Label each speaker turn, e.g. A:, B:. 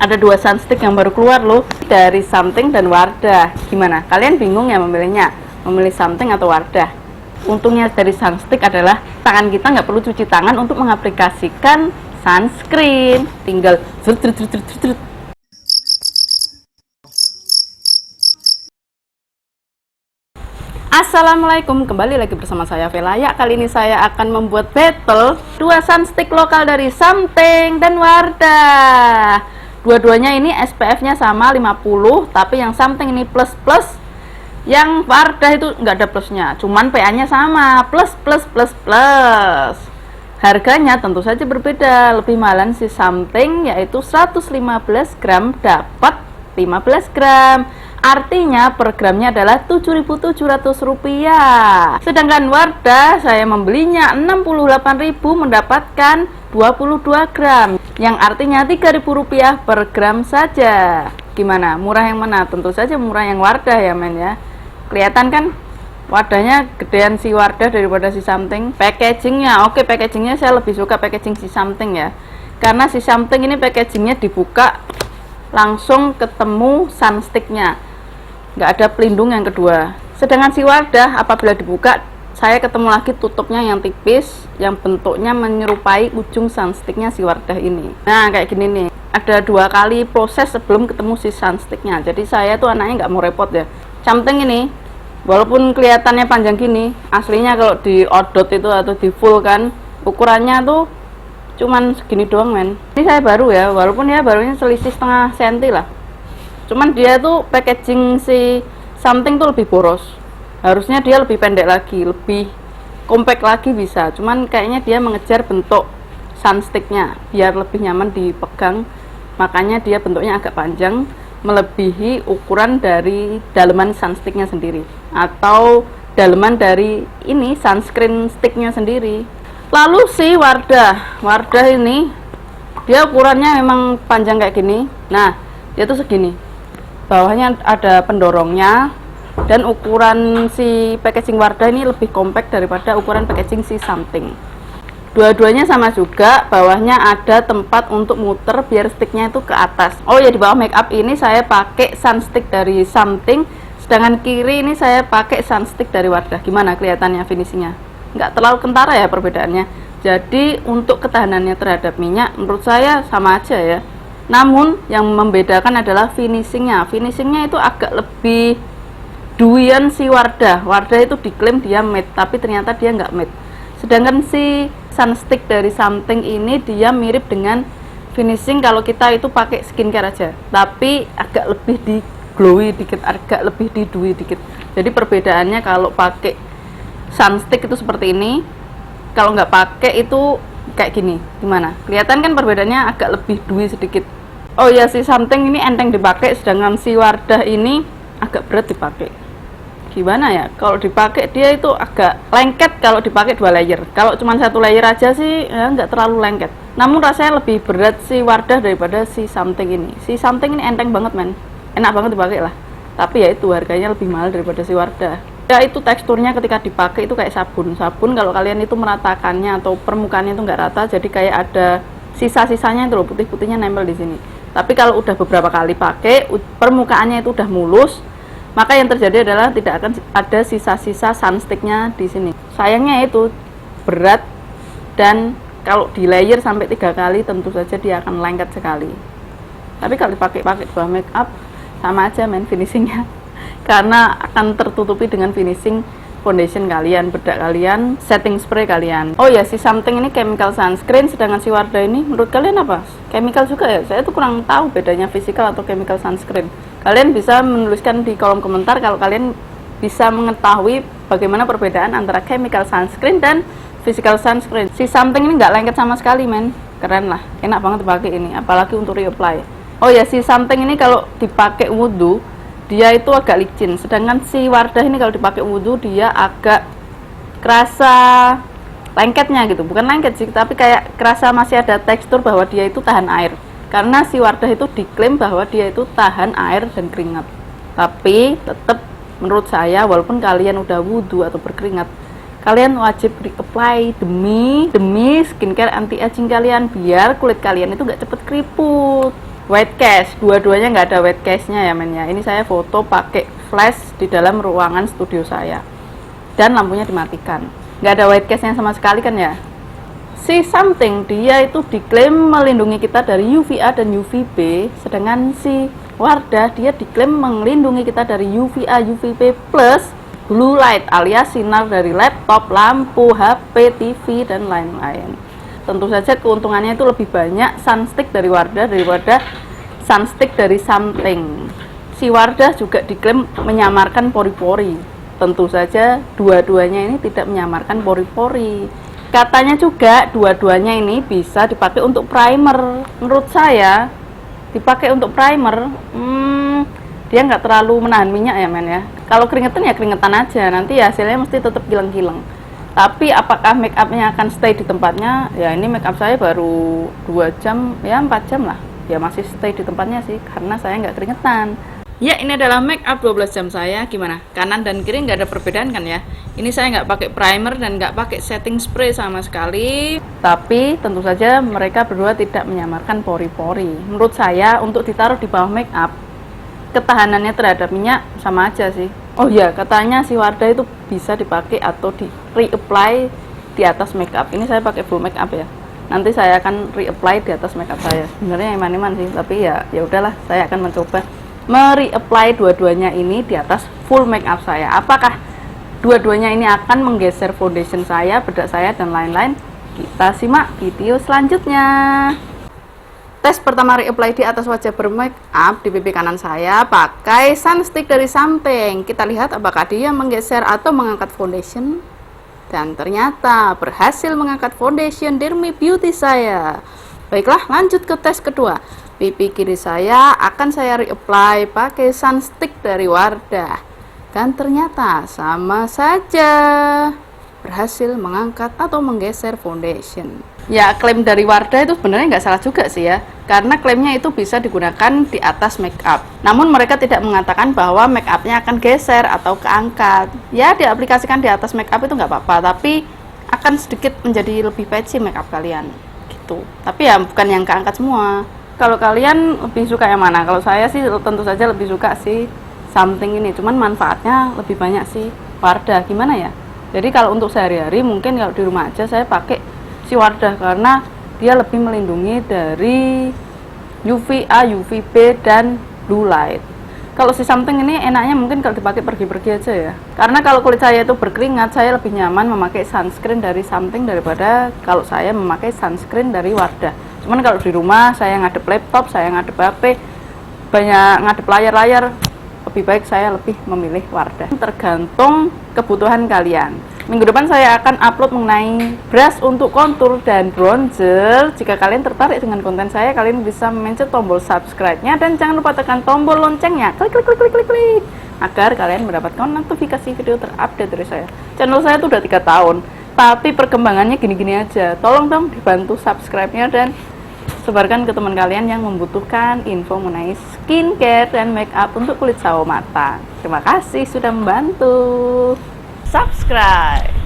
A: Ada 2 sunstick yang baru keluar loh, dari Something dan Wardah. Gimana? Kalian bingung ya memilihnya? Memilih Something atau Wardah? Untungnya dari sunstick adalah tangan kita nggak perlu cuci tangan untuk mengaplikasikan sunscreen. Tinggal zrut. Assalamualaikum, kembali lagi bersama saya Velaya. Kali ini saya akan membuat battle 2 sunstick lokal dari Something dan Wardah. Dua-duanya ini SPF-nya sama 50, tapi yang Something ini plus, yang Wardah itu nggak ada plusnya, cuman PA-nya sama, plus. Harganya tentu saja berbeda, lebih mahalan si Something, yaitu 115 gram dapat 15 gram. Artinya per gramnya adalah Rp7.700. Sedangkan Wardah saya membelinya 68.000 mendapatkan 22 gram, yang artinya Rp3.000 per gram saja. Gimana? Murah yang mana? Tentu saja murah yang Wardah ya men ya. Kelihatan kan wadahnya gedean si Wardah daripada si Something. Packagingnya, oke, packagingnya saya lebih suka packaging si Something ya, karena si Something ini packagingnya dibuka langsung ketemu sunsticknya, nggak ada pelindung yang kedua. Sedangkan si Wardah apabila dibuka, saya ketemu lagi tutupnya yang tipis, yang bentuknya menyerupai ujung sunsticknya si Wardah ini. Nah kayak gini nih, ada 2 kali proses sebelum ketemu si sunsticknya. Jadi saya tuh anaknya nggak mau repot ya. Something ini walaupun kelihatannya panjang gini, aslinya kalau di odot itu atau di full kan, ukurannya tuh cuman segini doang men. Ini saya baru ya, walaupun ya barunya selisih setengah senti lah, cuman dia tuh packaging si Something tuh lebih boros. Harusnya dia lebih pendek lagi, lebih compact lagi bisa, cuman kayaknya dia mengejar bentuk sunsticknya biar lebih nyaman dipegang, makanya dia bentuknya agak panjang, melebihi ukuran dari daleman sunsticknya sendiri atau daleman dari ini sunscreen sticknya sendiri. Lalu si Wardah ini dia ukurannya memang panjang kayak gini. Nah dia tuh segini, bawahnya ada pendorongnya, dan ukuran si packaging Wardah ini lebih compact daripada ukuran packaging si Something. Dua-duanya sama juga, bawahnya ada tempat untuk muter biar sticknya itu ke atas. Oh ya, di bawah make up ini saya pakai sunstick dari Something, sedangkan kiri ini saya pakai sunstick dari Wardah. Gimana kelihatannya finishingnya? Nggak terlalu kentara ya perbedaannya. Jadi untuk ketahanannya terhadap minyak menurut saya sama aja ya. Namun yang membedakan adalah finishingnya. Finishingnya itu agak lebih dewian si Wardah. Wardah itu diklaim dia matte, tapi ternyata dia nggak matte. Sedangkan si sunstick dari Something ini dia mirip dengan finishing kalau kita itu pakai skincare aja, tapi agak lebih di glowy dikit, agak lebih di dewy dikit. Jadi perbedaannya kalau pakai sunstick itu seperti ini, kalau nggak pakai itu kayak gini. Gimana? Kelihatan kan perbedaannya agak lebih dewy sedikit. Oh ya, si Something ini enteng dipakai, sedangkan si Wardah ini agak berat dipakai. Gimana ya? Kalau dipakai dia itu agak lengket kalau dipakai 2 layer. Kalau cuma 1 layer aja sih ya nggak terlalu lengket. Namun rasanya lebih berat si Wardah daripada si Something ini. Si Something ini enteng banget men, enak banget dipakai lah. Tapi ya itu harganya lebih mahal daripada si Wardah. Ya itu teksturnya ketika dipakai itu kayak sabun kalau kalian itu meratakannya atau permukaannya itu nggak rata, jadi kayak ada sisa-sisanya itu loh, putih-putihnya nempel di sini. Tapi kalau udah beberapa kali pakai, permukaannya itu udah mulus, maka yang terjadi adalah tidak akan ada sisa-sisa sunsticknya di sini. Sayangnya itu berat, dan kalau di layer sampai 3 kali tentu saja dia akan lengket sekali. Tapi kalau dipakai di bawah make up sama aja men finishingnya, karena akan tertutupi dengan finishing foundation kalian, bedak kalian, setting spray kalian. Oh ya, si Something ini chemical sunscreen, sedangkan si Wardah ini menurut kalian apa? Chemical juga ya? Saya tuh kurang tahu bedanya physical atau chemical sunscreen. Kalian bisa menuliskan di kolom komentar kalau kalian bisa mengetahui bagaimana perbedaan antara chemical sunscreen dan physical sunscreen. Si Something ini nggak lengket sama sekali men, keren lah, enak banget dipakai ini, apalagi untuk reapply. Oh ya, si Something ini kalau dipakai wudhu dia itu agak licin, sedangkan si Wardah ini kalau dipakai wudhu dia agak kerasa lengketnya gitu. Bukan lengket sih, tapi kayak kerasa masih ada tekstur bahwa dia itu tahan air, karena si Wardah itu diklaim bahwa dia itu tahan air dan keringat. Tapi tetap menurut saya, walaupun kalian udah wudhu atau berkeringat, kalian wajib reapply demi skincare anti aging kalian, biar kulit kalian itu nggak cepet keriput. white case. Dua-duanya nggak ada white case-nya ya men ya. Ini saya foto pakai flash di dalam ruangan studio saya, dan lampunya dimatikan. Nggak ada white case-nya sama sekali kan ya. Si Something dia itu diklaim melindungi kita dari UVA dan UVB, sedangkan si Wardah dia diklaim melindungi kita dari UVA, UVB plus blue light alias sinar dari laptop, lampu, HP, TV dan lain-lain. Tentu saja keuntungannya itu lebih banyak sunstick dari Wardah daripada sunstick dari Something. Si Wardah juga diklaim menyamarkan pori-pori. Tentu saja dua-duanya ini tidak menyamarkan pori-pori. Katanya juga dua-duanya ini bisa dipakai untuk primer. Menurut saya dipakai untuk primer, dia nggak terlalu menahan minyak ya men ya. Kalau keringetan ya keringetan aja, nanti hasilnya mesti tetap gilang-gilang. Tapi apakah make upnya akan stay di tempatnya? Ya ini make up saya baru 2 jam, ya 4 jam lah. Ya masih stay di tempatnya sih, karena saya nggak keringetan. Ya ini adalah make up 12 jam saya. Gimana? Kanan dan kiri nggak ada perbedaan kan ya? Ini saya nggak pakai primer dan nggak pakai setting spray sama sekali. Tapi tentu saja mereka berdua tidak menyamarkan pori-pori. Menurut saya untuk ditaruh di bawah make up, ketahanannya terhadap minyak sama aja sih. Oh ya, katanya si Wardah itu bisa dipakai atau di reapply di atas make up. Ini saya pakai full make up ya. Nanti saya akan reapply di atas make up saya. Sebenarnya iman-iman sih, tapi ya udahlah, saya akan mencoba mereapply dua-duanya ini di atas full make up saya. Apakah dua-duanya ini akan menggeser foundation saya, bedak saya dan lain-lain? Kita simak video selanjutnya. Tes pertama reapply di atas wajah bermake up di pipi kanan saya pakai sunstick dari Something. Kita lihat apakah dia menggeser atau mengangkat foundation. Dan ternyata berhasil mengangkat foundation Dermy Beauty saya. Baiklah, lanjut ke tes kedua. Pipi kiri saya akan saya reapply pakai sunstick dari Wardah. Dan ternyata sama saja berhasil mengangkat atau menggeser foundation. Ya, klaim dari Wardah itu sebenarnya nggak salah juga sih ya, karena klaimnya itu bisa digunakan di atas make up. Namun mereka tidak mengatakan bahwa make upnya akan geser atau keangkat. Ya, diaplikasikan di atas make up itu nggak apa-apa, tapi akan sedikit menjadi lebih patchy make up kalian gitu. Tapi ya bukan yang keangkat semua. Kalau kalian lebih suka yang mana? Kalau saya sih tentu saja lebih suka sih Something ini, cuman manfaatnya lebih banyak sih Wardah. Gimana ya? Jadi kalau untuk sehari-hari mungkin kalau di rumah aja saya pakai si Wardah karena dia lebih melindungi dari UVA, UVB dan blue light. Kalau si Something ini enaknya mungkin kalau dipakai pergi-pergi aja ya. Karena kalau kulit saya itu berkeringat, saya lebih nyaman memakai sunscreen dari Something daripada kalau saya memakai sunscreen dari Wardah. Cuman kalau di rumah saya ngadep laptop, saya ngadep HP, banyak ngadep layar-layar, lebih baik saya lebih memilih Wardah. Tergantung kebutuhan kalian. Minggu depan saya akan upload mengenai brush untuk contour dan bronzer. Jika kalian tertarik dengan konten saya, kalian bisa mencet tombol subscribe-nya dan jangan lupa tekan tombol loncengnya. Klik klik klik klik klik klik agar kalian mendapatkan notifikasi video terupdate dari saya. Channel saya tuh udah 3 tahun, tapi perkembangannya gini-gini aja. Tolong dong dibantu subscribe-nya dan sebarkan ke teman kalian yang membutuhkan info mengenai skincare dan make up untuk kulit sawo mata. Terima kasih sudah membantu. Subscribe.